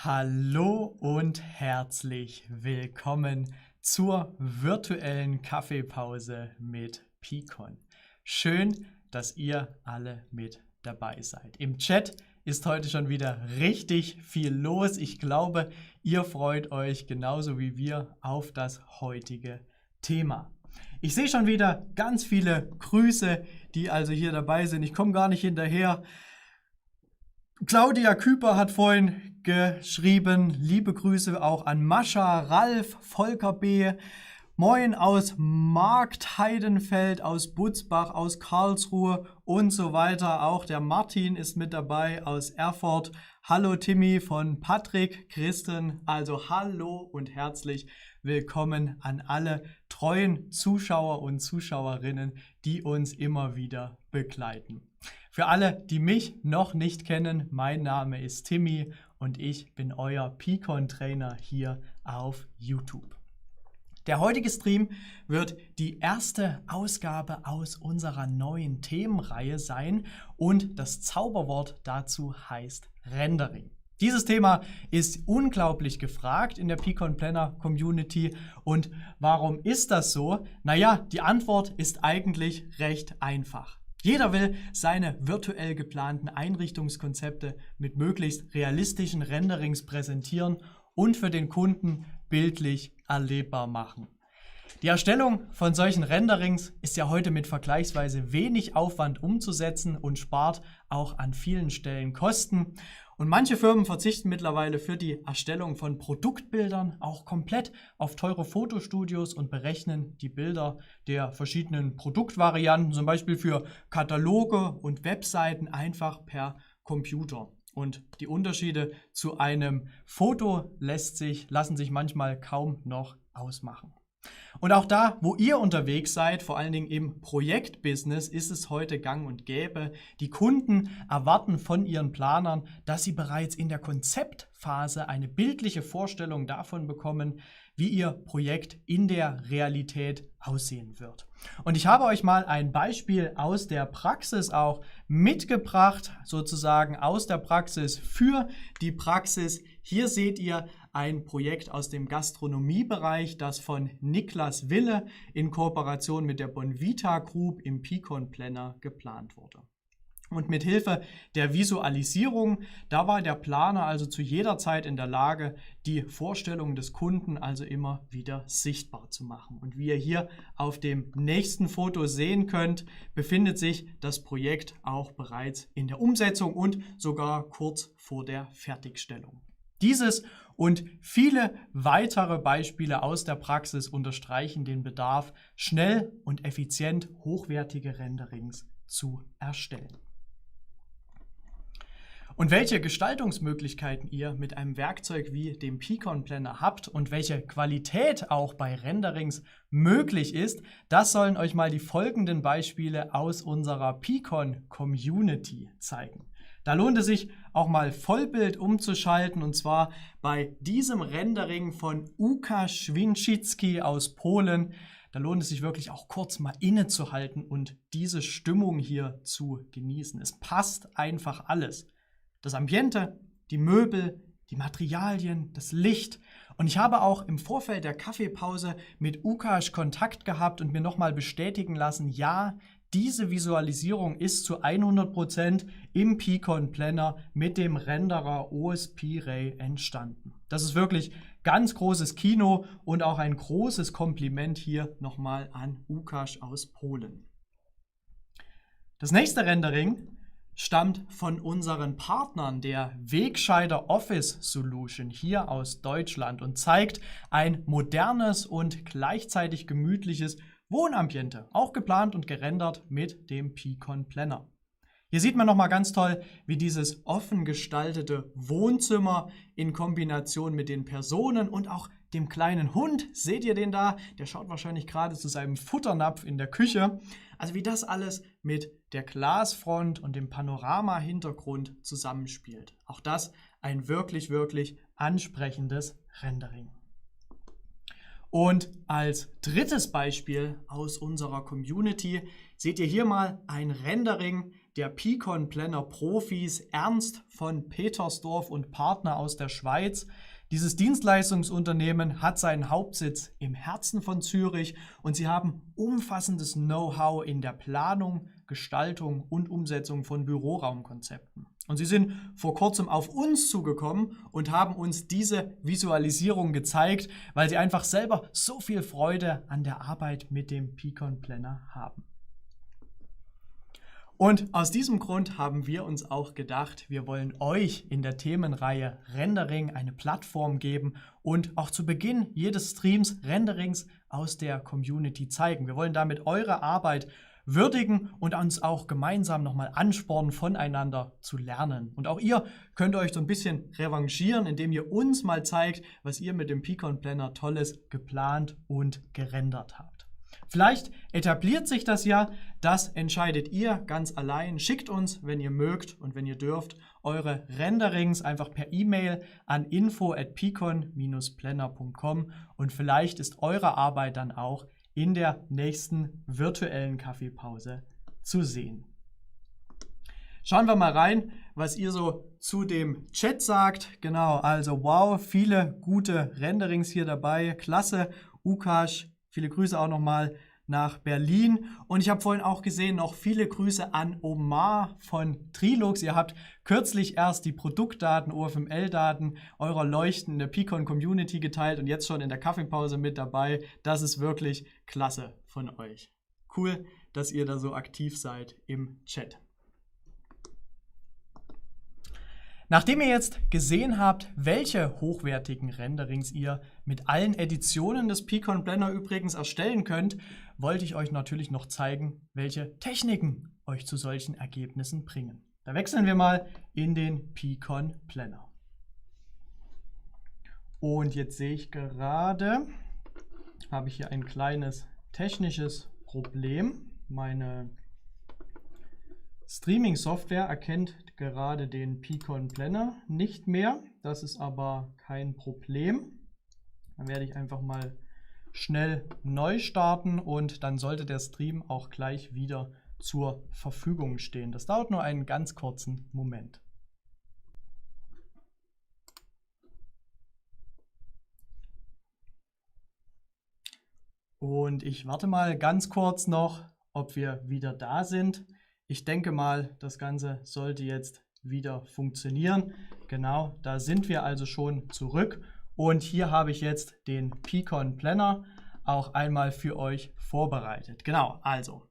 Hallo und herzlich willkommen zur virtuellen Kaffeepause mit Picon. Schön, dass ihr alle mit dabei seid. Im Chat ist heute schon wieder richtig viel los. Ich glaube, ihr freut euch genauso wie wir auf das heutige Thema. Ich sehe schon wieder ganz viele Grüße, die also hier dabei sind. Ich komme gar nicht hinterher. Claudia Küper hat vorhin geschrieben, liebe Grüße auch an Mascha, Ralf, Volker B., Moin aus Marktheidenfeld, aus Butzbach, aus Karlsruhe und so weiter. Auch der Martin ist mit dabei aus Erfurt. Hallo Timmy von Patrick, Christen. Also hallo und herzlich willkommen an alle treuen Zuschauer und Zuschauerinnen, die uns immer wieder begleiten. Für alle, die mich noch nicht kennen, mein Name ist Timmy und ich bin euer Picon-Trainer hier auf YouTube. Der heutige Stream wird die erste Ausgabe aus unserer neuen Themenreihe sein und das Zauberwort dazu heißt Rendering. Dieses Thema ist unglaublich gefragt in der Picon Planner Community. Und warum ist das so? Naja, die Antwort ist eigentlich recht einfach. Jeder will seine virtuell geplanten Einrichtungskonzepte mit möglichst realistischen Renderings präsentieren und für den Kunden bildlich erlebbar machen. Die Erstellung von solchen Renderings ist ja heute mit vergleichsweise wenig Aufwand umzusetzen und spart auch an vielen Stellen Kosten. Und manche Firmen verzichten mittlerweile für die Erstellung von Produktbildern auch komplett auf teure Fotostudios und berechnen die Bilder der verschiedenen Produktvarianten, zum Beispiel für Kataloge und Webseiten, einfach per Computer. Und die Unterschiede zu einem Foto lassen sich manchmal kaum noch ausmachen. Und auch da, wo ihr unterwegs seid, vor allen Dingen im Projektbusiness, ist es heute gang und gäbe. Die Kunden erwarten von ihren Planern, dass sie bereits in der Konzeptphase eine bildliche Vorstellung davon bekommen, wie ihr Projekt in der Realität aussehen wird. Und ich habe euch mal ein Beispiel aus der Praxis auch mitgebracht, sozusagen aus der Praxis für die Praxis. Hier seht ihr ein Projekt aus dem Gastronomiebereich, das von Niklas Wille in Kooperation mit der Bonvita Group im Picon Planner geplant wurde. Und mit Hilfe der Visualisierung, da war der Planer also zu jeder Zeit in der Lage, die Vorstellungen des Kunden also immer wieder sichtbar zu machen. Und wie ihr hier auf dem nächsten Foto sehen könnt, befindet sich das Projekt auch bereits in der Umsetzung und sogar kurz vor der Fertigstellung. Dieses und viele weitere Beispiele aus der Praxis unterstreichen den Bedarf, schnell und effizient hochwertige Renderings zu erstellen. Und welche Gestaltungsmöglichkeiten ihr mit einem Werkzeug wie dem Picon Planner habt und welche Qualität auch bei Renderings möglich ist, das sollen euch mal die folgenden Beispiele aus unserer Picon Community zeigen. Da lohnt es sich auch mal Vollbild umzuschalten, und zwar bei diesem Rendering von Łukasz Wincicki aus Polen. Da lohnt es sich wirklich auch kurz mal innezuhalten und diese Stimmung hier zu genießen. Es passt einfach alles. Das Ambiente, die Möbel, die Materialien, das Licht. Und ich habe auch im Vorfeld der Kaffeepause mit Łukasz Kontakt gehabt und mir nochmal bestätigen lassen, ja, diese Visualisierung ist zu 100% im Picon Planner mit dem Renderer OSP Ray entstanden. Das ist wirklich ganz großes Kino und auch ein großes Kompliment hier nochmal an Łukasz aus Polen. Das nächste Rendering stammt von unseren Partnern der Wegscheider Office Solution hier aus Deutschland und zeigt ein modernes und gleichzeitig gemütliches Wohnambiente, auch geplant und gerendert mit dem Picon Planner. Hier sieht man nochmal ganz toll, wie dieses offen gestaltete Wohnzimmer in Kombination mit den Personen und auch dem kleinen Hund, seht ihr den da? Der schaut wahrscheinlich gerade zu seinem Futternapf in der Küche. Also wie das alles mit der Glasfront und dem Panorama-Hintergrund zusammenspielt. Auch das ein wirklich, wirklich ansprechendes Rendering. Und als drittes Beispiel aus unserer Community seht ihr hier mal ein Rendering der Picon Planner Profis Ernst von Petersdorf und Partner aus der Schweiz. Dieses Dienstleistungsunternehmen hat seinen Hauptsitz im Herzen von Zürich und sie haben umfassendes Know-how in der Planung, Gestaltung und Umsetzung von Büroraumkonzepten. Und sie sind vor kurzem auf uns zugekommen und haben uns diese Visualisierung gezeigt, weil sie einfach selber so viel Freude an der Arbeit mit dem Picon Planner haben. Und aus diesem Grund haben wir uns auch gedacht, wir wollen euch in der Themenreihe Rendering eine Plattform geben und auch zu Beginn jedes Streams Renderings aus der Community zeigen. Wir wollen damit eure Arbeit würdigen und uns auch gemeinsam nochmal anspornen, voneinander zu lernen. Und auch ihr könnt euch so ein bisschen revanchieren, indem ihr uns mal zeigt, was ihr mit dem Picon Planner Tolles geplant und gerendert habt. Vielleicht etabliert sich das ja, das entscheidet ihr ganz allein. Schickt uns, wenn ihr mögt und wenn ihr dürft, eure Renderings einfach per E-Mail an info@picon-planner.com und vielleicht ist eure Arbeit dann auch in der nächsten virtuellen Kaffeepause zu sehen. Schauen wir mal rein, was ihr so zu dem Chat sagt. Genau, also wow, viele gute Renderings hier dabei. Klasse, Ukash. Viele Grüße auch nochmal nach Berlin. Und ich habe vorhin auch gesehen, noch viele Grüße an Omar von Trilux. Ihr habt kürzlich erst die Produktdaten, OFML-Daten eurer Leuchten in der Picon Community geteilt und jetzt schon in der Kaffeepause mit dabei. Das ist wirklich klasse von euch. Cool, dass ihr da so aktiv seid im Chat. Nachdem ihr jetzt gesehen habt, welche hochwertigen Renderings ihr mit allen Editionen des Picon Planner übrigens erstellen könnt, wollte ich euch natürlich noch zeigen, welche Techniken euch zu solchen Ergebnissen bringen. Da wechseln wir mal in den Picon Planner. Und jetzt sehe ich gerade, habe ich hier ein kleines technisches Problem. Meine Streaming-Software erkennt gerade den Picon Planner nicht mehr. Das ist aber kein Problem. Dann werde ich einfach mal schnell neu starten und dann sollte der Stream auch gleich wieder zur Verfügung stehen. Das dauert nur einen ganz kurzen Moment. Und ich warte mal ganz kurz noch, ob wir wieder da sind. Ich denke mal, das Ganze sollte jetzt wieder funktionieren. Genau, da sind wir also schon zurück. Und hier habe ich jetzt den Picon Planner auch einmal für euch vorbereitet. Genau, also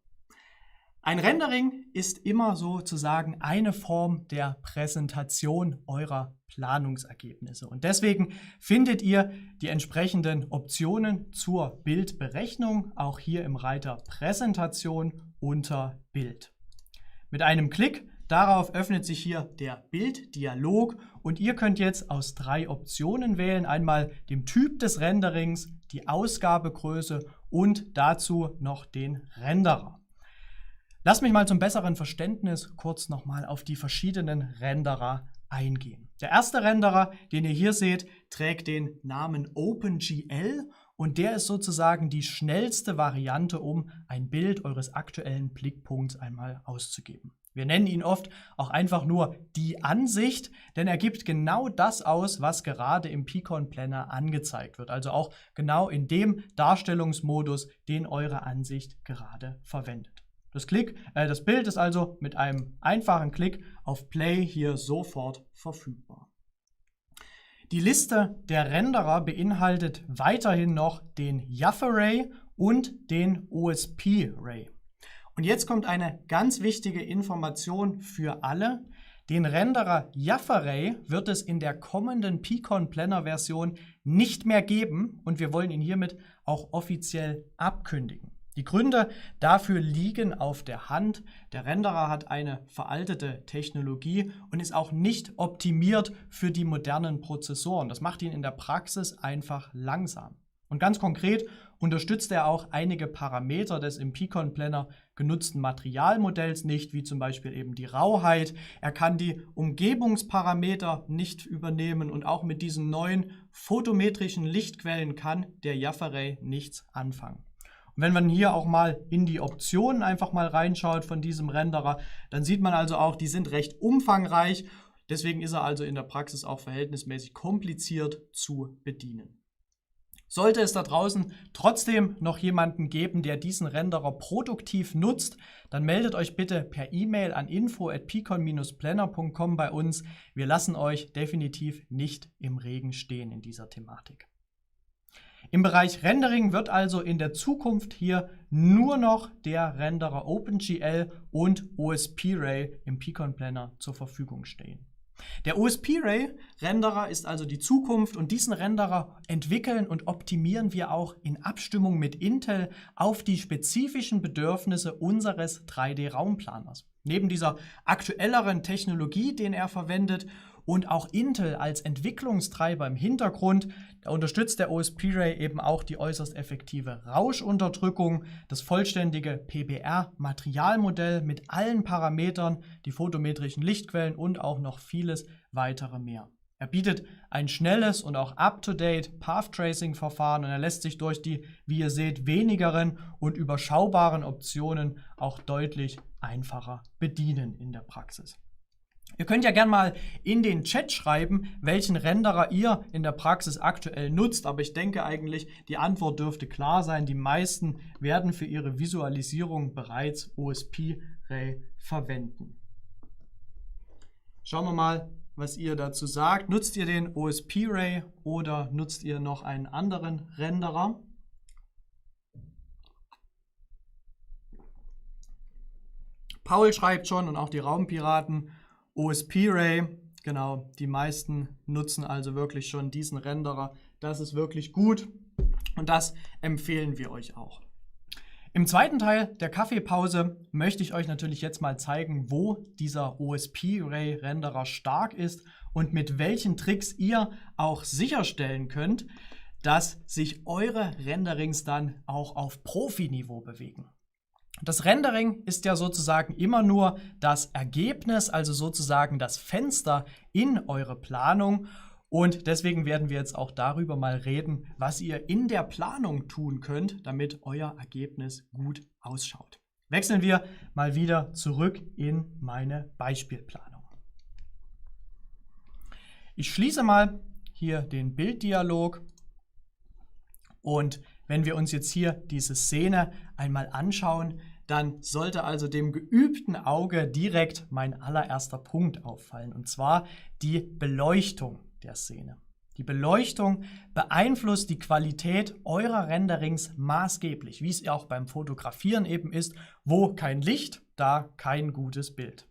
ein Rendering ist immer sozusagen eine Form der Präsentation eurer Planungsergebnisse. Und deswegen findet ihr die entsprechenden Optionen zur Bildberechnung auch hier im Reiter Präsentation unter Bild. Mit einem Klick darauf öffnet sich hier der Bilddialog und ihr könnt jetzt aus 3 Optionen wählen. Einmal den Typ des Renderings, die Ausgabegröße und dazu noch den Renderer. Lasst mich mal zum besseren Verständnis kurz nochmal auf die verschiedenen Renderer eingehen. Der erste Renderer, den ihr hier seht, trägt den Namen OpenGL und der ist sozusagen die schnellste Variante, um ein Bild eures aktuellen Blickpunkts einmal auszugeben. Wir nennen ihn oft auch einfach nur die Ansicht, denn er gibt genau das aus, was gerade im Picon Planner angezeigt wird. Also auch genau in dem Darstellungsmodus, den eure Ansicht gerade verwendet. Das Bild ist also mit einem einfachen Klick auf Play hier sofort verfügbar. Die Liste der Renderer beinhaltet weiterhin noch den YAF-Array und den OSP-Array. Und jetzt kommt eine ganz wichtige Information für alle. Den Renderer YAF-Array wird es in der kommenden Picon Planner Version nicht mehr geben und wir wollen ihn hiermit auch offiziell abkündigen. Die Gründe dafür liegen auf der Hand. Der Renderer hat eine veraltete Technologie und ist auch nicht optimiert für die modernen Prozessoren. Das macht ihn in der Praxis einfach langsam. Und ganz konkret, unterstützt er auch einige Parameter des im Picon Planner genutzten Materialmodells nicht, wie zum Beispiel eben die Rauheit. Er kann die Umgebungsparameter nicht übernehmen und auch mit diesen neuen photometrischen Lichtquellen kann der Jaffa-Ray nichts anfangen. Und wenn man hier auch mal in die Optionen einfach mal reinschaut von diesem Renderer, dann sieht man also auch, die sind recht umfangreich. Deswegen ist er also in der Praxis auch verhältnismäßig kompliziert zu bedienen. Sollte es da draußen trotzdem noch jemanden geben, der diesen Renderer produktiv nutzt, dann meldet euch bitte per E-Mail an info@picon-planner.com bei uns. Wir lassen euch definitiv nicht im Regen stehen in dieser Thematik. Im Bereich Rendering wird also in der Zukunft hier nur noch der Renderer OpenGL und OSP-Ray im Picon Planner zur Verfügung stehen. Der OSP-Ray-Renderer ist also die Zukunft und diesen Renderer entwickeln und optimieren wir auch in Abstimmung mit Intel auf die spezifischen Bedürfnisse unseres 3D-Raumplaners. Neben dieser aktuelleren Technologie, den er verwendet, und auch Intel als Entwicklungstreiber im Hintergrund, da unterstützt der OSP-Ray eben auch die äußerst effektive Rauschunterdrückung, das vollständige PBR-Materialmodell mit allen Parametern, die photometrischen Lichtquellen und auch noch vieles weitere mehr. Er bietet ein schnelles und auch up-to-date Path-Tracing-Verfahren und er lässt sich durch die, wie ihr seht, wenigeren und überschaubaren Optionen auch deutlich einfacher bedienen in der Praxis. Ihr könnt ja gerne mal in den Chat schreiben, welchen Renderer ihr in der Praxis aktuell nutzt, aber ich denke eigentlich, die Antwort dürfte klar sein. Die meisten werden für ihre Visualisierung bereits OSP-Ray verwenden. Schauen wir mal, was ihr dazu sagt. Nutzt ihr den OSP-Ray oder nutzt ihr noch einen anderen Renderer? Paul schreibt schon und auch die Raumpiraten, OSP-Ray, genau, die meisten nutzen also wirklich schon diesen Renderer. Das ist wirklich gut und das empfehlen wir euch auch. Im zweiten Teil der Kaffeepause möchte ich euch natürlich jetzt mal zeigen, wo dieser OSP-Ray-Renderer stark ist und mit welchen Tricks ihr auch sicherstellen könnt, dass sich eure Renderings dann auch auf Profiniveau bewegen. Das Rendering ist ja sozusagen immer nur das Ergebnis, also sozusagen das Fenster in eure Planung. Und deswegen werden wir jetzt auch darüber mal reden, was ihr in der Planung tun könnt, damit euer Ergebnis gut ausschaut. Wechseln wir mal wieder zurück in meine Beispielplanung. Ich schließe mal hier den Bilddialog und wenn wir uns jetzt hier diese Szene einmal anschauen, dann sollte also dem geübten Auge direkt mein allererster Punkt auffallen, und zwar die Beleuchtung der Szene. Die Beleuchtung beeinflusst die Qualität eurer Renderings maßgeblich, wie es auch beim Fotografieren eben ist, wo kein Licht, da kein gutes Bild.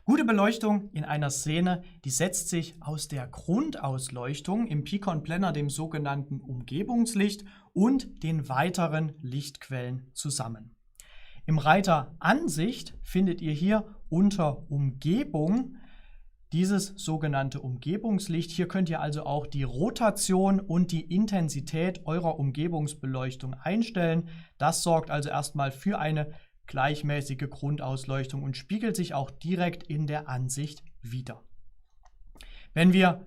Gute Beleuchtung in einer Szene, die setzt sich aus der Grundausleuchtung im Picon Planner, dem sogenannten Umgebungslicht, und den weiteren Lichtquellen zusammen. Im Reiter Ansicht findet ihr hier unter Umgebung dieses sogenannte Umgebungslicht. Hier könnt ihr also auch die Rotation und die Intensität eurer Umgebungsbeleuchtung einstellen. Das sorgt also erstmal für eine gleichmäßige Grundausleuchtung und spiegelt sich auch direkt in der Ansicht wider. Wenn wir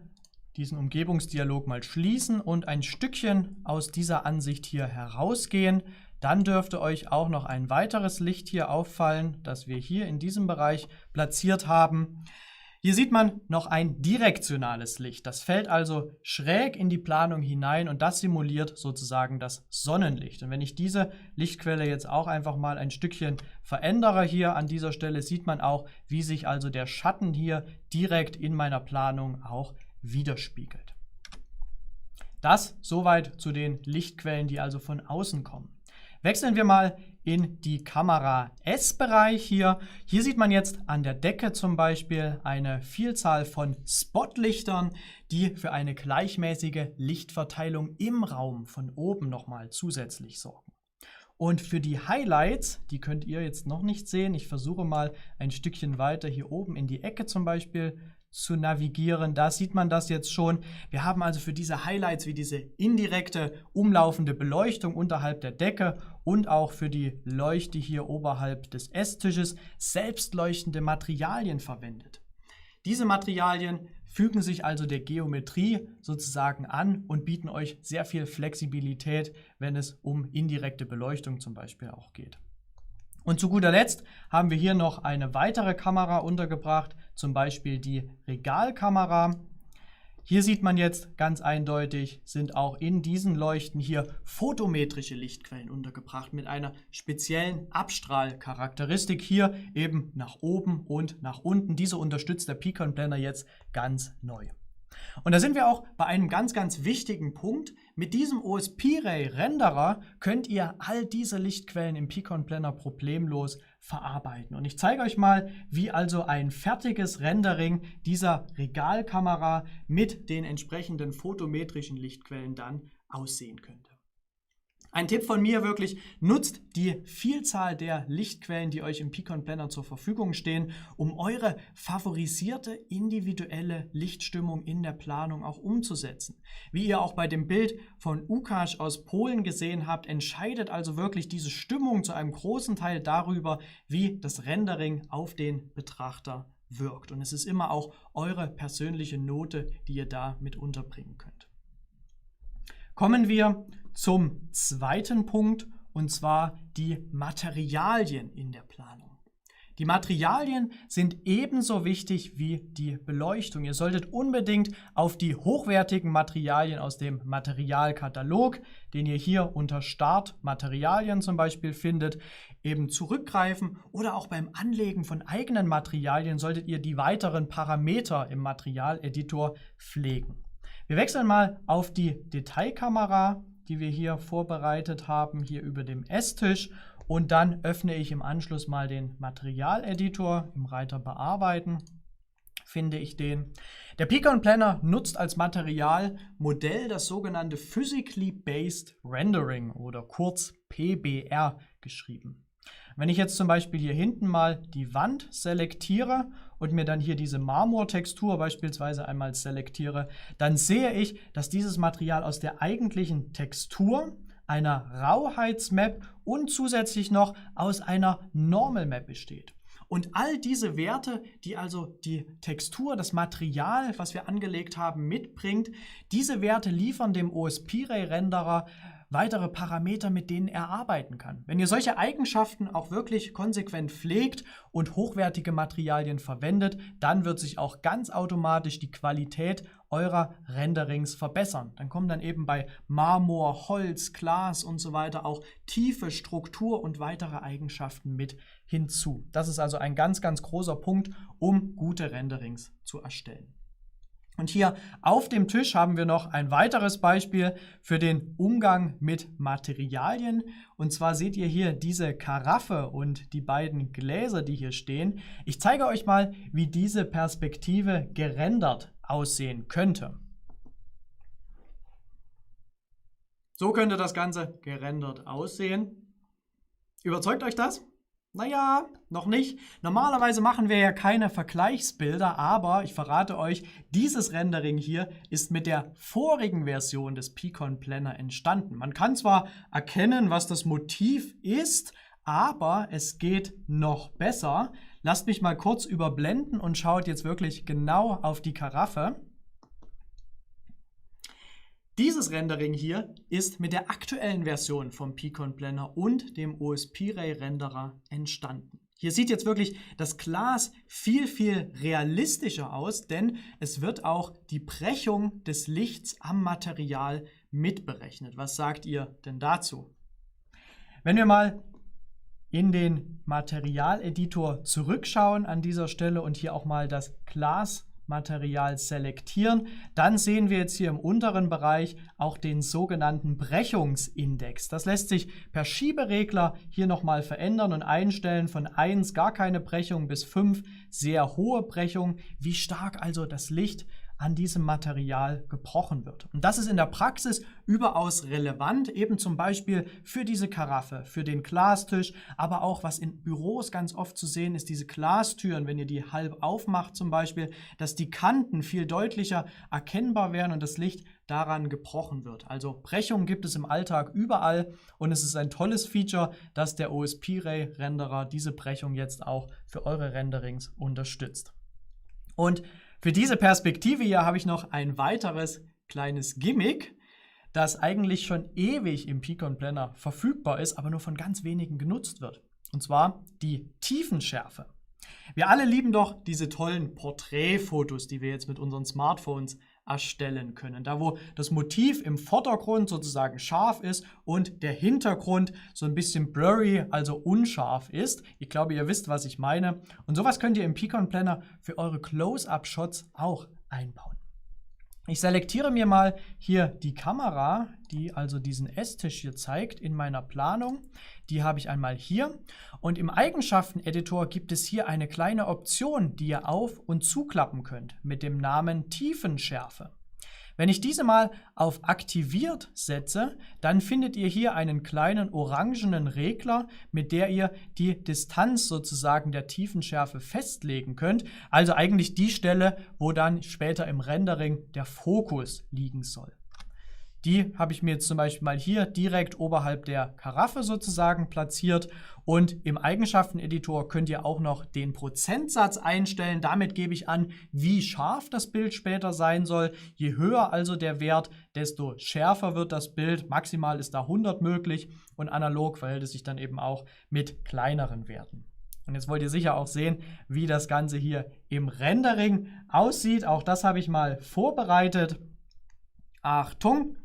diesen Umgebungsdialog mal schließen und ein Stückchen aus dieser Ansicht hier herausgehen, dann dürfte euch auch noch ein weiteres Licht hier auffallen, das wir hier in diesem Bereich platziert haben. Hier sieht man noch ein direktionales Licht. Das fällt also schräg in die Planung hinein und das simuliert sozusagen das Sonnenlicht. Und wenn ich diese Lichtquelle jetzt auch einfach mal ein Stückchen verändere hier an dieser Stelle, sieht man auch, wie sich also der Schatten hier direkt in meiner Planung auch widerspiegelt. Das soweit zu den Lichtquellen, die also von außen kommen. Wechseln wir mal in die Kamera S-Bereich hier. Hier sieht man jetzt an der Decke zum Beispiel eine Vielzahl von Spotlichtern, die für eine gleichmäßige Lichtverteilung im Raum von oben nochmal zusätzlich sorgen. Und für die Highlights, die könnt ihr jetzt noch nicht sehen, ich versuche mal ein Stückchen weiter hier oben in die Ecke zum Beispiel zu navigieren. Da sieht man das jetzt schon. Wir haben also für diese Highlights wie diese indirekte umlaufende Beleuchtung unterhalb der Decke und auch für die Leuchte hier oberhalb des Esstisches selbstleuchtende Materialien verwendet. Diese Materialien fügen sich also der Geometrie sozusagen an und bieten euch sehr viel Flexibilität, wenn es um indirekte Beleuchtung zum Beispiel auch geht. Und zu guter Letzt haben wir hier noch eine weitere Kamera untergebracht, zum Beispiel die Regalkamera. Hier sieht man jetzt ganz eindeutig, sind auch in diesen Leuchten hier photometrische Lichtquellen untergebracht mit einer speziellen Abstrahlcharakteristik hier eben nach oben und nach unten. Diese unterstützt der Picon Planner jetzt ganz neu. Und da sind wir auch bei einem ganz, ganz wichtigen Punkt. Mit diesem OSP-Ray Renderer könnt ihr all diese Lichtquellen im Picon Planner problemlos verarbeiten. Und ich zeige euch mal, wie also ein fertiges Rendering dieser Regalkamera mit den entsprechenden photometrischen Lichtquellen dann aussehen könnte. Ein Tipp von mir wirklich, nutzt die Vielzahl der Lichtquellen, die euch im Picon Planner zur Verfügung stehen, um eure favorisierte individuelle Lichtstimmung in der Planung auch umzusetzen. Wie ihr auch bei dem Bild von Łukasz aus Polen gesehen habt, entscheidet also wirklich diese Stimmung zu einem großen Teil darüber, wie das Rendering auf den Betrachter wirkt. Und es ist immer auch eure persönliche Note, die ihr da mit unterbringen könnt. Kommen wir zum zweiten Punkt, und zwar die Materialien in der Planung. Die Materialien sind ebenso wichtig wie die Beleuchtung. Ihr solltet unbedingt auf die hochwertigen Materialien aus dem Materialkatalog, den ihr hier unter Start Materialien zum Beispiel findet, eben zurückgreifen, oder auch beim Anlegen von eigenen Materialien solltet ihr die weiteren Parameter im Materialeditor pflegen. Wir wechseln mal auf die Detailkamera, die wir hier vorbereitet haben, hier über dem Esstisch, und dann öffne ich im Anschluss mal den Materialeditor im Reiter Bearbeiten. Finde ich den. Der Picon Planner nutzt als Materialmodell das sogenannte Physically Based Rendering oder kurz PBR geschrieben. Wenn ich jetzt zum Beispiel hier hinten mal die Wand selektiere und mir dann hier diese Marmortextur beispielsweise einmal selektiere, dann sehe ich, dass dieses Material aus der eigentlichen Textur, einer Rauheitsmap und zusätzlich noch aus einer Normal Map besteht. Und all diese Werte, die also die Textur, das Material, was wir angelegt haben, mitbringt, diese Werte liefern dem OSP-Ray Renderer weitere Parameter, mit denen er arbeiten kann. Wenn ihr solche Eigenschaften auch wirklich konsequent pflegt und hochwertige Materialien verwendet, dann wird sich auch ganz automatisch die Qualität eurer Renderings verbessern. Dann kommen dann eben bei Marmor, Holz, Glas und so weiter auch Tiefe, Struktur und weitere Eigenschaften mit hinzu. Das ist also ein ganz, ganz großer Punkt, um gute Renderings zu erstellen. Und hier auf dem Tisch haben wir noch ein weiteres Beispiel für den Umgang mit Materialien. Und zwar seht ihr hier diese Karaffe und die beiden Gläser, die hier stehen. Ich zeige euch mal, wie diese Perspektive gerendert aussehen könnte. So könnte das Ganze gerendert aussehen. Überzeugt euch das? Naja, noch nicht. Normalerweise machen wir ja keine Vergleichsbilder, aber ich verrate euch, dieses Rendering hier ist mit der vorigen Version des Picon Planner entstanden. Man kann zwar erkennen, was das Motiv ist, aber es geht noch besser. Lasst mich mal kurz überblenden und schaut jetzt wirklich genau auf die Karaffe. Dieses Rendering hier ist mit der aktuellen Version vom Picon Planner und dem OSP-Ray Renderer entstanden. Hier sieht jetzt wirklich das Glas viel, viel realistischer aus, denn es wird auch die Brechung des Lichts am Material mitberechnet. Was sagt ihr denn dazu? Wenn wir mal in den Materialeditor zurückschauen an dieser Stelle und hier auch mal das Glasmaterial selektieren, dann sehen wir jetzt hier im unteren Bereich auch den sogenannten Brechungsindex. Das lässt sich per Schieberegler hier nochmal verändern und einstellen, von 1 gar keine Brechung bis 5 sehr hohe Brechung, wie stark also das Licht an diesem Material gebrochen wird. Und das ist in der Praxis überaus relevant, eben zum Beispiel für diese Karaffe, für den Glastisch, aber auch, was in Büros ganz oft zu sehen ist, diese Glastüren, wenn ihr die halb aufmacht zum Beispiel, dass die Kanten viel deutlicher erkennbar werden und das Licht daran gebrochen wird. Also Brechungen gibt es im Alltag überall und es ist ein tolles Feature, dass der OSP-Ray-Renderer diese Brechung jetzt auch für eure Renderings unterstützt. Und für diese Perspektive hier habe ich noch ein weiteres kleines Gimmick, das eigentlich schon ewig im Picon Planner verfügbar ist, aber nur von ganz wenigen genutzt wird. Und zwar die Tiefenschärfe. Wir alle lieben doch diese tollen Porträtfotos, die wir jetzt mit unseren Smartphones erstellen können. Da, wo das Motiv im Vordergrund sozusagen scharf ist und der Hintergrund so ein bisschen blurry, also unscharf ist. Ich glaube, ihr wisst, was ich meine. Und sowas könnt ihr im Picon Planner für eure Close-Up-Shots auch einbauen. Ich selektiere mir mal hier die Kamera, die also diesen Esstisch hier zeigt in meiner Planung. Die habe ich einmal hier. Und im Eigenschaften-Editor gibt es hier eine kleine Option, die ihr auf- und zuklappen könnt mit dem Namen Tiefenschärfe. Wenn ich diese mal auf aktiviert setze, dann findet ihr hier einen kleinen orangenen Regler, mit der ihr die Distanz sozusagen der Tiefenschärfe festlegen könnt. Also eigentlich die Stelle, wo dann später im Rendering der Fokus liegen soll. Die habe ich mir jetzt zum Beispiel mal hier direkt oberhalb der Karaffe sozusagen platziert. Und im Eigenschaften-Editor könnt ihr auch noch den Prozentsatz einstellen. Damit gebe ich an, wie scharf das Bild später sein soll. Je höher also der Wert, desto schärfer wird das Bild. Maximal ist da 100 möglich und analog verhält es sich dann eben auch mit kleineren Werten. Und jetzt wollt ihr sicher auch sehen, wie das Ganze hier im Rendering aussieht. Auch das habe ich mal vorbereitet. Achtung!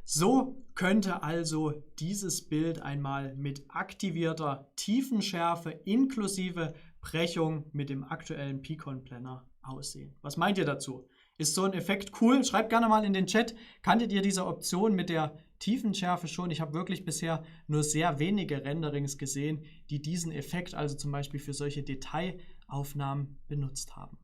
So könnte also dieses Bild einmal mit aktivierter Tiefenschärfe inklusive Brechung mit dem aktuellen Picon Planner aussehen. Was meint ihr dazu? Ist so ein Effekt cool? Schreibt gerne mal in den Chat. Kanntet ihr diese Option mit der Tiefenschärfe schon? Ich habe wirklich bisher nur sehr wenige Renderings gesehen, die diesen Effekt, also zum Beispiel für solche Detailaufnahmen, benutzt haben.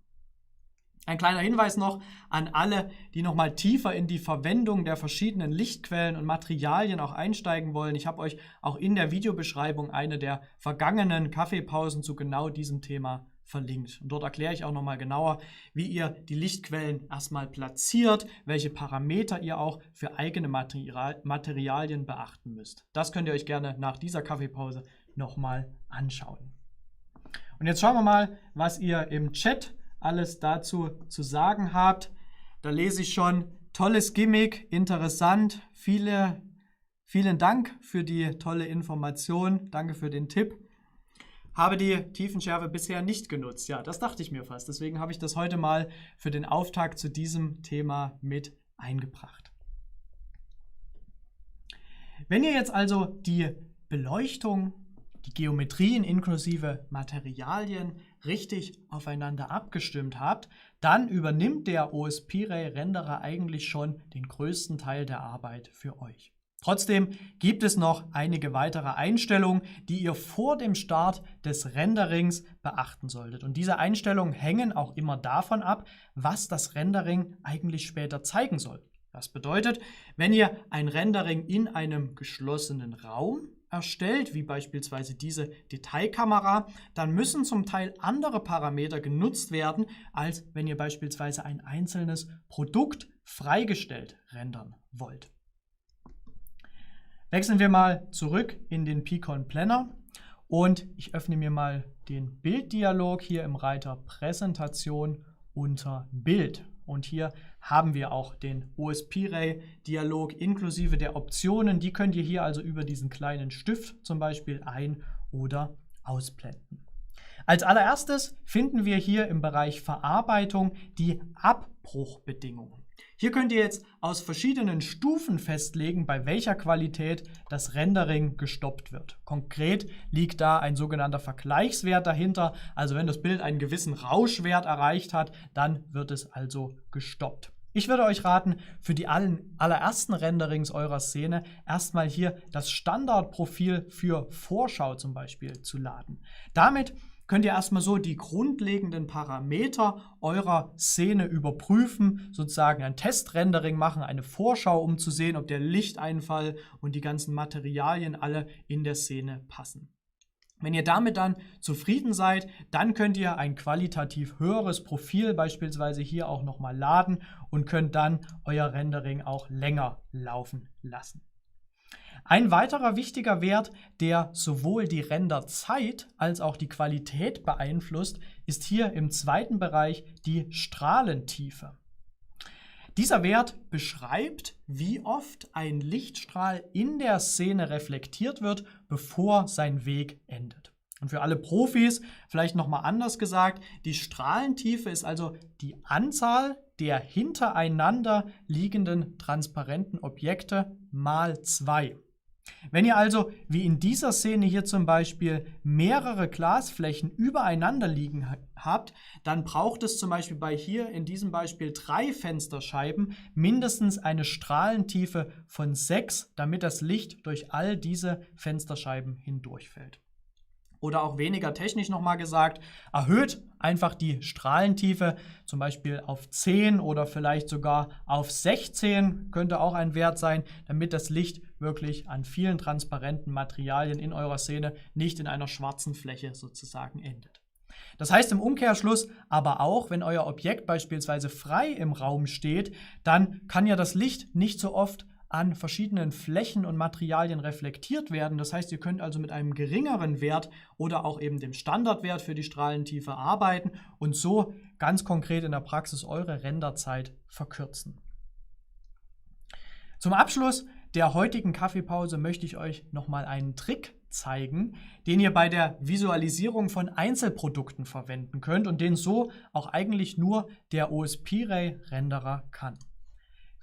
Ein kleiner Hinweis noch an alle, die noch mal tiefer in die Verwendung der verschiedenen Lichtquellen und Materialien auch einsteigen wollen. Ich habe euch auch in der Videobeschreibung eine der vergangenen Kaffeepausen zu genau diesem Thema verlinkt. Und dort erkläre ich auch noch mal genauer, wie ihr die Lichtquellen erstmal platziert, welche Parameter ihr auch für eigene Materialien beachten müsst. Das könnt ihr euch gerne nach dieser Kaffeepause noch mal anschauen. Und jetzt schauen wir mal, was ihr im Chat alles dazu zu sagen habt. Da lese ich schon, tolles Gimmick, interessant, vielen Dank für die tolle Information, danke für den Tipp. Habe die Tiefenschärfe bisher nicht genutzt. Ja, das dachte ich mir fast, deswegen habe ich das heute mal für den Auftakt zu diesem Thema mit eingebracht. Wenn ihr jetzt also die Beleuchtung, die Geometrien inklusive Materialien richtig aufeinander abgestimmt habt, dann übernimmt der OSP-Ray-Renderer eigentlich schon den größten Teil der Arbeit für euch. Trotzdem gibt es noch einige weitere Einstellungen, die ihr vor dem Start des Renderings beachten solltet. Und diese Einstellungen hängen auch immer davon ab, was das Rendering eigentlich später zeigen soll. Das bedeutet, wenn ihr ein Rendering in einem geschlossenen Raum erstellt, wie beispielsweise diese Detailkamera, dann müssen zum Teil andere Parameter genutzt werden, als wenn ihr beispielsweise ein einzelnes Produkt freigestellt rendern wollt. Wechseln wir mal zurück in den Picon Planner und ich öffne mir mal den Bilddialog hier im Reiter Präsentation unter Bild. Und hier haben wir auch den OSP-Ray-Dialog inklusive der Optionen. Die könnt ihr hier also über diesen kleinen Stift zum Beispiel ein- oder ausblenden. Als allererstes finden wir hier im Bereich Verarbeitung die Abbruchbedingungen. Hier könnt ihr jetzt aus verschiedenen Stufen festlegen, bei welcher Qualität das Rendering gestoppt wird. Konkret liegt da ein sogenannter Vergleichswert dahinter. Also wenn das Bild einen gewissen Rauschwert erreicht hat, dann wird es also gestoppt. Ich würde euch raten, für die allerersten Renderings eurer Szene erstmal hier das Standardprofil für Vorschau zum Beispiel zu laden. Damit könnt ihr erstmal so die grundlegenden Parameter eurer Szene überprüfen, sozusagen ein Testrendering machen, eine Vorschau, um zu sehen, ob der Lichteinfall und die ganzen Materialien alle in der Szene passen. Wenn ihr damit dann zufrieden seid, dann könnt ihr ein qualitativ höheres Profil beispielsweise hier auch nochmal laden und könnt dann euer Rendering auch länger laufen lassen. Ein weiterer wichtiger Wert, der sowohl die Renderzeit als auch die Qualität beeinflusst, ist hier im zweiten Bereich die Strahlentiefe. Dieser Wert beschreibt, wie oft ein Lichtstrahl in der Szene reflektiert wird, bevor sein Weg endet. Und für alle Profis, vielleicht nochmal anders gesagt, die Strahlentiefe ist also die Anzahl der hintereinander liegenden transparenten Objekte mal 2. Wenn ihr also, wie in dieser Szene hier zum Beispiel, mehrere Glasflächen übereinander liegen habt, dann braucht es zum Beispiel bei hier in diesem Beispiel 3 Fensterscheiben mindestens eine Strahlentiefe von 6, damit das Licht durch all diese Fensterscheiben hindurchfällt. Oder auch weniger technisch nochmal gesagt, erhöht einfach die Strahlentiefe, zum Beispiel auf 10 oder vielleicht sogar auf 16 könnte auch ein Wert sein, damit das Licht wirklich an vielen transparenten Materialien in eurer Szene nicht in einer schwarzen Fläche sozusagen endet. Das heißt im Umkehrschluss aber auch, wenn euer Objekt beispielsweise frei im Raum steht, dann kann ja das Licht nicht so oft an verschiedenen Flächen und Materialien reflektiert werden. Das heißt, ihr könnt also mit einem geringeren Wert oder auch eben dem Standardwert für die Strahlentiefe arbeiten und so ganz konkret in der Praxis eure Renderzeit verkürzen. Zum Abschluss der heutigen Kaffeepause möchte ich euch nochmal einen Trick zeigen, den ihr bei der Visualisierung von Einzelprodukten verwenden könnt und den so auch eigentlich nur der OSP-Ray Renderer kann.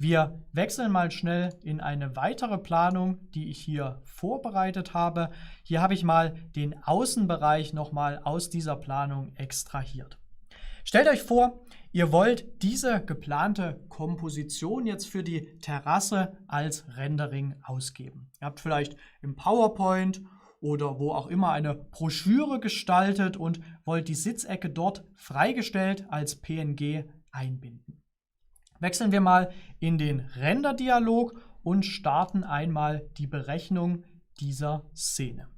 Wir wechseln mal schnell in eine weitere Planung, die ich hier vorbereitet habe. Hier habe ich mal den Außenbereich nochmal aus dieser Planung extrahiert. Stellt euch vor, ihr wollt diese geplante Komposition jetzt für die Terrasse als Rendering ausgeben. Ihr habt vielleicht im PowerPoint oder wo auch immer eine Broschüre gestaltet und wollt die Sitzecke dort freigestellt als PNG einbinden. Wechseln wir mal in den Renderdialog und starten einmal die Berechnung dieser Szene.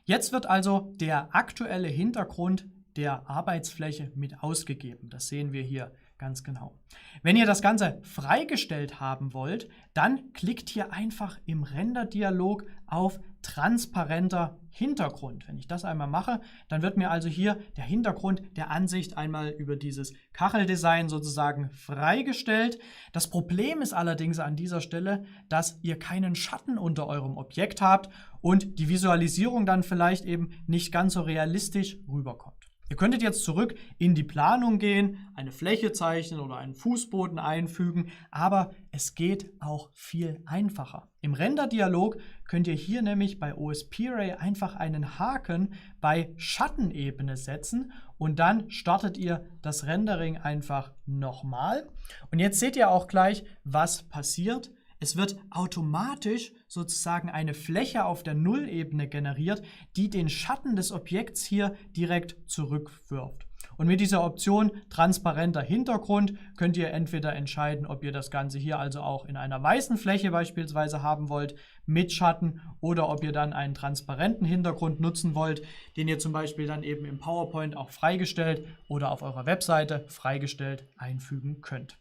Jetzt wird also der aktuelle Hintergrund der Arbeitsfläche mit ausgegeben. Das sehen wir hier ganz genau. Wenn ihr das Ganze freigestellt haben wollt, dann klickt hier einfach im Renderdialog auf transparenter Hintergrund. Wenn ich das einmal mache, dann wird mir also hier der Hintergrund der Ansicht einmal über dieses Kacheldesign sozusagen freigestellt. Das Problem ist allerdings an dieser Stelle, dass ihr keinen Schatten unter eurem Objekt habt und die Visualisierung dann vielleicht eben nicht ganz so realistisch rüberkommt. Ihr könntet jetzt zurück in die Planung gehen, eine Fläche zeichnen oder einen Fußboden einfügen, aber es geht auch viel einfacher. Im Renderdialog könnt ihr hier nämlich bei OSP-Ray einfach einen Haken bei Schattenebene setzen und dann startet ihr das Rendering einfach nochmal. Und jetzt seht ihr auch gleich, was passiert. Es wird automatisch sozusagen eine Fläche auf der Nullebene generiert, die den Schatten des Objekts hier direkt zurückwirft. Und mit dieser Option transparenter Hintergrund könnt ihr entweder entscheiden, ob ihr das Ganze hier also auch in einer weißen Fläche beispielsweise haben wollt mit Schatten oder ob ihr dann einen transparenten Hintergrund nutzen wollt, den ihr zum Beispiel dann eben im PowerPoint auch freigestellt oder auf eurer Webseite freigestellt einfügen könnt.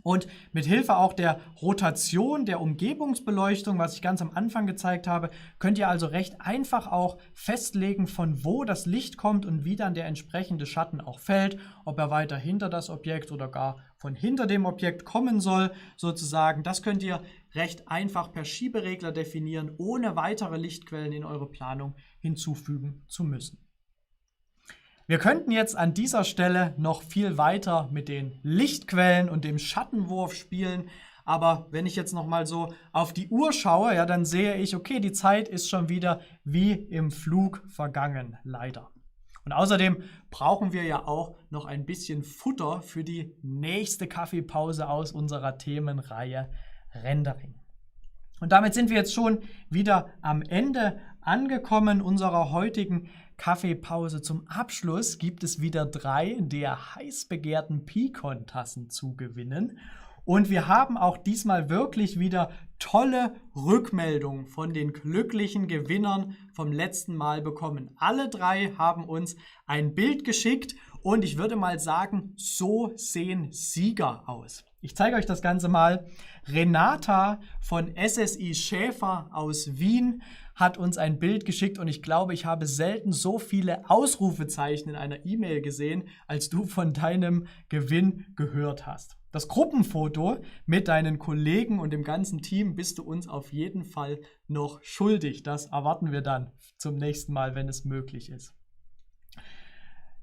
Und mit Hilfe auch der Rotation der Umgebungsbeleuchtung, was ich ganz am Anfang gezeigt habe, könnt ihr also recht einfach auch festlegen, von wo das Licht kommt und wie dann der entsprechende Schatten auch fällt, ob er weiter hinter das Objekt oder gar von hinter dem Objekt kommen soll, sozusagen. Das könnt ihr recht einfach per Schieberegler definieren, ohne weitere Lichtquellen in eure Planung hinzufügen zu müssen. Wir könnten jetzt an dieser Stelle noch viel weiter mit den Lichtquellen und dem Schattenwurf spielen, aber wenn ich jetzt noch mal so auf die Uhr schaue, ja, dann sehe ich, okay, die Zeit ist schon wieder wie im Flug vergangen, leider. Und außerdem brauchen wir ja auch noch ein bisschen Futter für die nächste Kaffeepause aus unserer Themenreihe Rendering. Und damit sind wir jetzt schon wieder am Ende angekommen unserer heutigen Kaffeepause. Zum Abschluss gibt es wieder 3 der heiß begehrten Peakon-Tassen zu gewinnen. Und wir haben auch diesmal wirklich wieder tolle Rückmeldungen von den glücklichen Gewinnern vom letzten Mal bekommen. Alle 3 haben uns ein Bild geschickt und ich würde mal sagen, so sehen Sieger aus. Ich zeige euch das Ganze mal. Renata von SSI Schäfer aus Wien hat uns ein Bild geschickt und ich glaube, ich habe selten so viele Ausrufezeichen in einer E-Mail gesehen, als du von deinem Gewinn gehört hast. Das Gruppenfoto mit deinen Kollegen und dem ganzen Team bist du uns auf jeden Fall noch schuldig. Das erwarten wir dann zum nächsten Mal, wenn es möglich ist.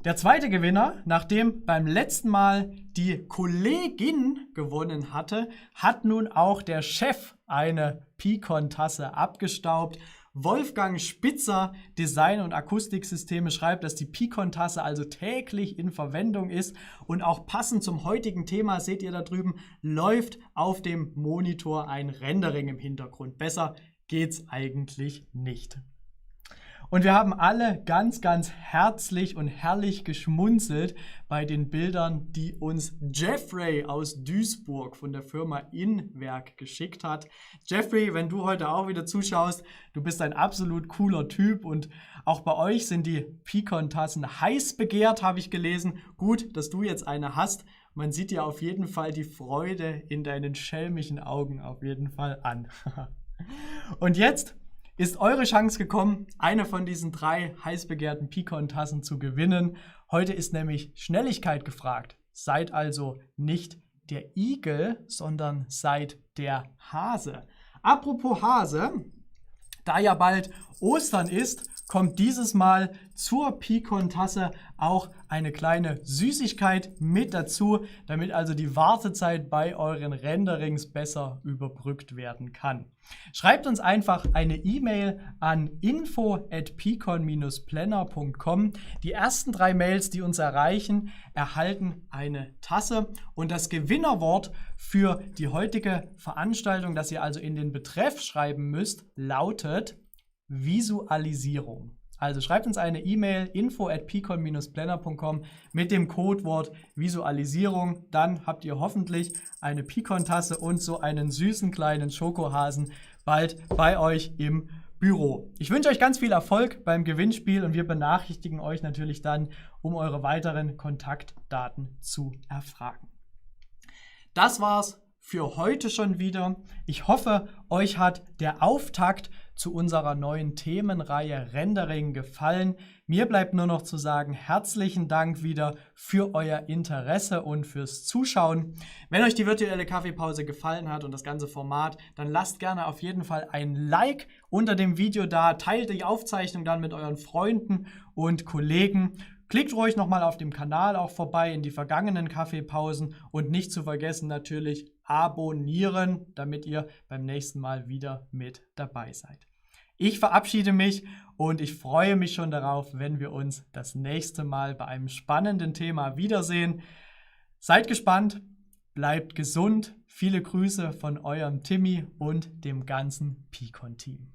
Der zweite Gewinner, nachdem beim letzten Mal die Kollegin gewonnen hatte, hat nun auch der Chef eine Peakon-Tasse abgestaubt. Wolfgang Spitzer, Design- und Akustiksysteme, schreibt, dass die Peakon-Tasse also täglich in Verwendung ist und auch passend zum heutigen Thema, seht ihr da drüben, läuft auf dem Monitor ein Rendering im Hintergrund. Besser geht's eigentlich nicht. Und wir haben alle ganz, ganz herzlich und herrlich geschmunzelt bei den Bildern, die uns Jeffrey aus Duisburg von der Firma Inwerk geschickt hat. Jeffrey, wenn du heute auch wieder zuschaust, du bist ein absolut cooler Typ und auch bei euch sind die Peakon-Tassen heiß begehrt, habe ich gelesen. Gut, dass du jetzt eine hast. Man sieht dir auf jeden Fall die Freude in deinen schelmischen Augen auf jeden Fall an. Und jetzt ist eure Chance gekommen, eine von diesen 3 heiß begehrten Peakon-Tassen zu gewinnen. Heute ist nämlich Schnelligkeit gefragt. Seid also nicht der Igel, sondern seid der Hase. Apropos Hase, da ja bald Ostern ist, kommt dieses Mal zur Peakon-Tasse auch eine kleine Süßigkeit mit dazu, damit also die Wartezeit bei euren Renderings besser überbrückt werden kann. Schreibt uns einfach eine E-Mail an info@peakon-planner.com. Die ersten 3 Mails, die uns erreichen, erhalten eine Tasse und das Gewinnerwort für die heutige Veranstaltung, das ihr also in den Betreff schreiben müsst, lautet Visualisierung. Also schreibt uns eine E-Mail info@peakon-planner.com mit dem Codewort Visualisierung. Dann habt ihr hoffentlich eine Peakon-Tasse und so einen süßen kleinen Schokohasen bald bei euch im Büro. Ich wünsche euch ganz viel Erfolg beim Gewinnspiel und wir benachrichtigen euch natürlich dann, um eure weiteren Kontaktdaten zu erfragen. Das war's für heute schon wieder. Ich hoffe, euch hat der Auftakt zu unserer neuen Themenreihe Rendering gefallen. Mir bleibt nur noch zu sagen, herzlichen Dank wieder für euer Interesse und fürs Zuschauen. Wenn euch die virtuelle Kaffeepause gefallen hat und das ganze Format, dann lasst gerne auf jeden Fall ein Like unter dem Video da, teilt die Aufzeichnung dann mit euren Freunden und Kollegen. Klickt ruhig nochmal auf dem Kanal auch vorbei in die vergangenen Kaffeepausen und nicht zu vergessen natürlich abonnieren, damit ihr beim nächsten Mal wieder mit dabei seid. Ich verabschiede mich und ich freue mich schon darauf, wenn wir uns das nächste Mal bei einem spannenden Thema wiedersehen. Seid gespannt, bleibt gesund, viele Grüße von eurem Timmy und dem ganzen Peakon-Team.